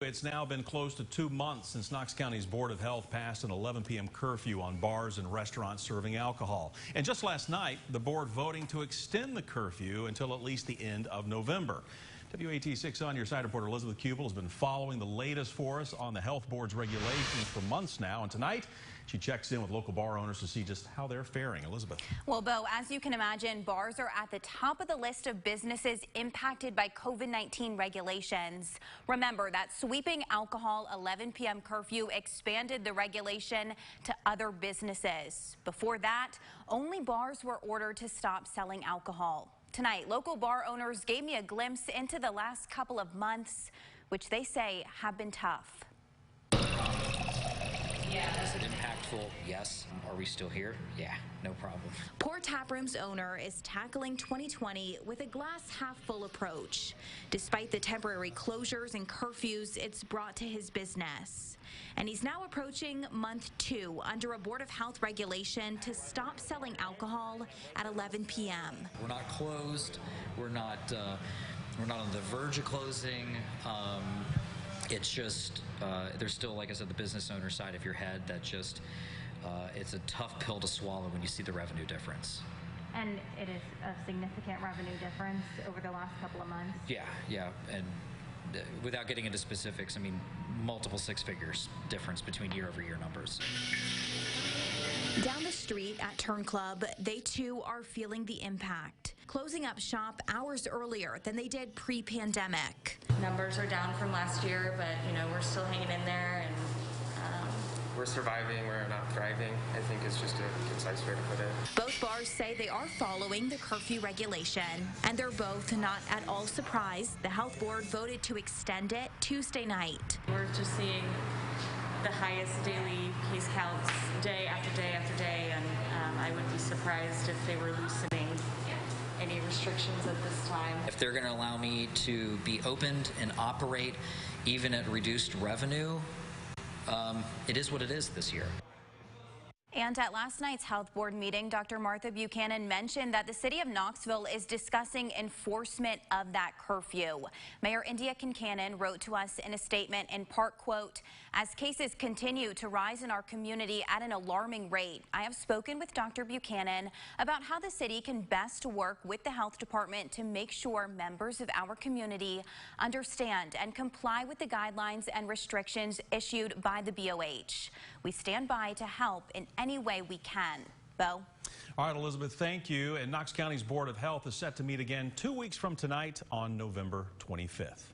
It's now been close to 2 months since Knox County's Board of Health passed an 11 p.m. curfew on bars and restaurants serving alcohol. And just last night, the board voting to extend the curfew until at least the end of November. WATE 6 on your side reporter Elizabeth Kubel has been following the latest for us on the health board's regulations for months now. And tonight, she checks in with local bar owners to see just how they're faring. Elizabeth. Well, Bo, as you can imagine, bars are at the top of the list of businesses impacted by COVID-19 regulations. Remember that sweeping alcohol 11 p.m. curfew expanded the regulation to other businesses. Before that, only bars were ordered to stop selling alcohol. Tonight, local bar owners gave me a glimpse into the last couple of months, which they say have been tough. Yeah. Is it impactful? Yes. Are we still here? Yeah, no problem. Pour Taproom's owner is tackling 2020 with a glass half full approach. Despite the temporary closures and curfews it's brought to his business. And he's now approaching month 2 under a Board of Health regulation to stop selling alcohol at 11 p.m. We're not closed. We're not on the verge of closing. It's just, there's still, like I said, the business owner side of your head that just, it's a tough pill to swallow when you see the revenue difference. And it is a significant revenue difference over the last couple of months? Yeah. And without getting into specifics, I mean, multiple 6 figures difference between year-over-year numbers. Down the street at Turn Club, they too are feeling the impact, closing up shop hours earlier than they did pre-pandemic. Numbers are down from last year, but we're still hanging in there, and we're surviving, we're not thriving, I think is just a concise way to put it. Both bars say they are following the curfew regulation, and they're both not at all surprised the health board voted to extend it Tuesday night. We're just seeing the highest daily case counts day after day after day, and I would be surprised if they were loosening any restrictions at this time. If they're going to allow me to be opened and operate even at reduced revenue, it is what it is this year. And at last night's health board meeting, Dr. Martha Buchanan mentioned that the city of Knoxville is discussing enforcement of that curfew. Mayor India Kincannon wrote to us in a statement in part, quote, "As cases continue to rise in our community at an alarming rate, I have spoken with Dr. Buchanan about how the city can best work with the health department to make sure members of our community understand and comply with the guidelines and restrictions issued by the BOH. We stand by to help in any way we can." Bo? All right, Elizabeth, thank you. And Knox County's Board of Health is set to meet again 2 weeks from tonight on November 25th.